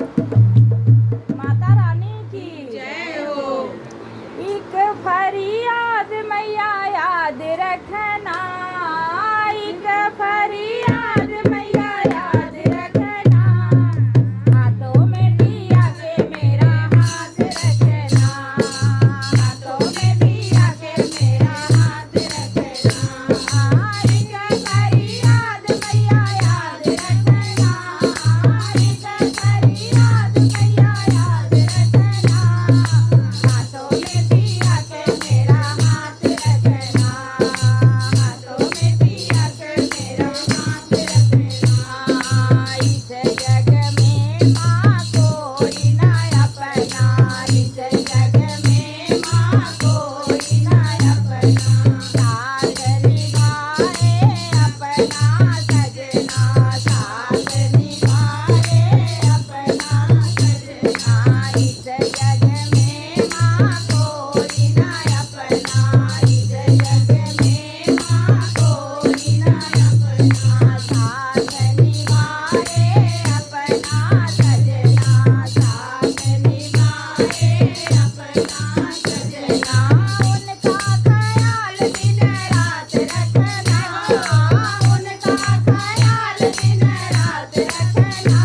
माता रानी की जय हो। एक फरियाद मैया याद रखना, एक फरियाद मैया याद रखना, हाथों में दिया के मेरा हाथ रखना, हाथों में दिया के मेरा हाथ रखना, एक फरियाद मैया याद रखना, एक फरियाद मैया याद रखना, हाथों में दिया के मेरा हाथ रखना, हाथों में दिया के मेरा हाथ रखना, इस जग में माँ कोई ना अपना, इस जग में माँ कोई ना अपना, साथ निभाए अपना सजना, साथ निभाए अपना सजना, इस जग में माँ कोई ना अपना, इस जग में माँ कोई ना अपना, साथ निभाए अपना सजना, साथ निभाए अपना सजना, उनका ख्याल दिन रात रखना, उनका ख्याल दिन रात रखना,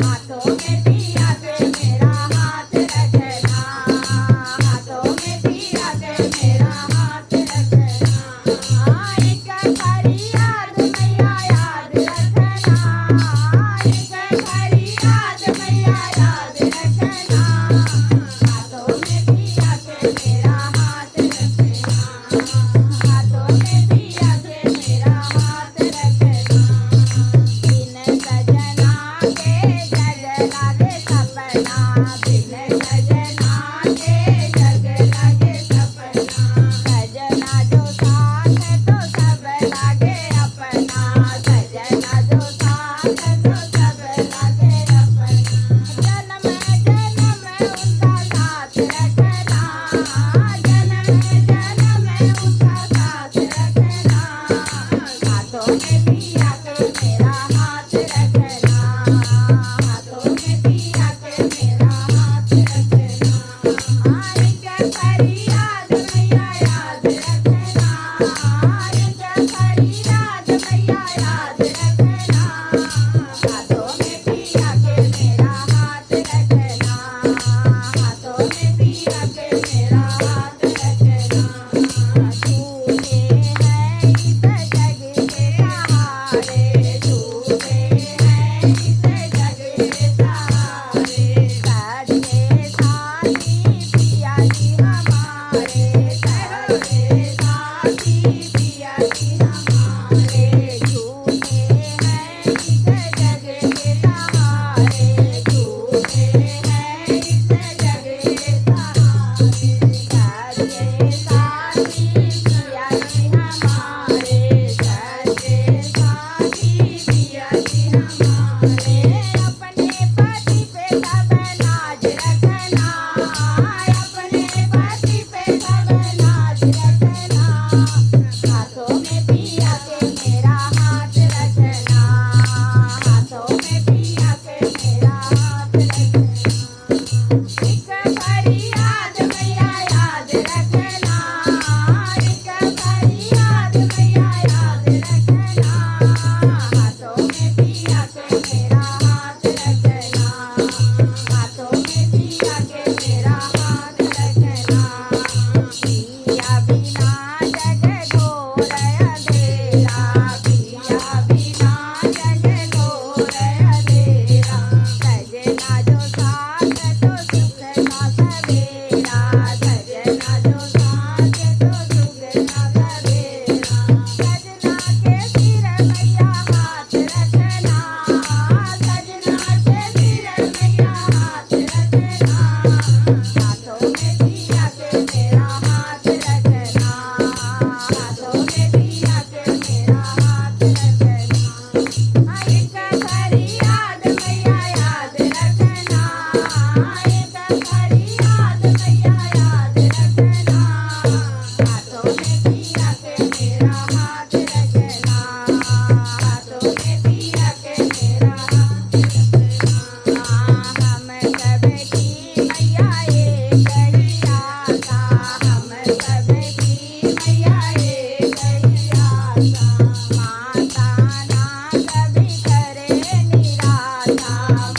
हाथों में दिया के मेरा हाथ रखना, हाथों में दिया के मेरा हाथ रखना, एक फरियाद मैया याद रखना, एक फरियाद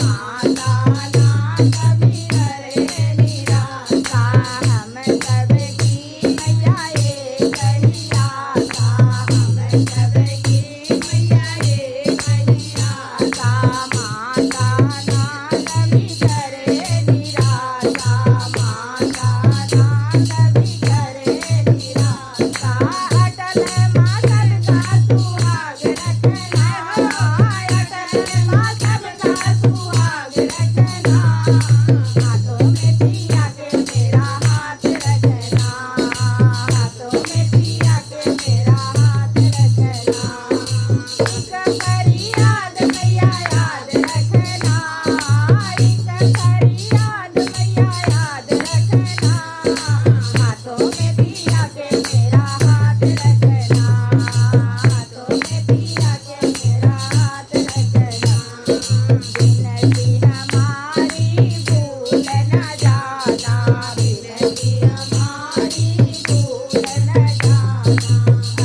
माता ना कभी करे निराशा हम सबकी मैया एक ही आशा हम सबकी मैया एक ही आशा माता ना कभी करे निराशा माता ना कभी करे निराशा अटल माँ सबका सुहाग रखना अटल माँ सबका सुहाग रखना हाथों में पिया के मेरा हाथ रखना हाथों में पिया के मेरा हाथ रखना एक फरियाद मैया याद रखना एक फरियाद मैया याद रखना हाथों में पिया के मेरा हाथ रखना हाथों में पिया के मेरा हाथ रखना विनती हमारी भूल न जाना विनती हमारी भूल न जाना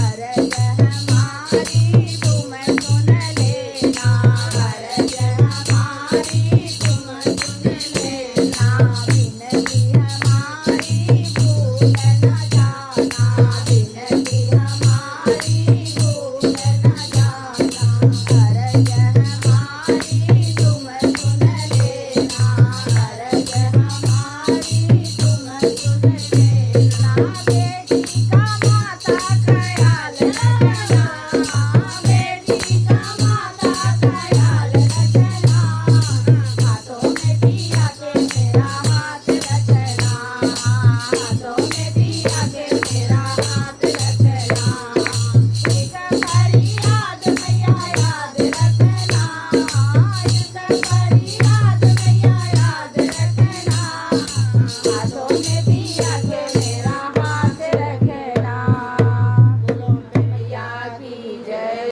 अर्ज हमारी तुम सुन लेना अर्ज हमारी तुम सुन लेना विनती हमारी भूल न जाना विनती हमारी भूल न जाना अर्ज हमारी तुम सुन लेना अर्ज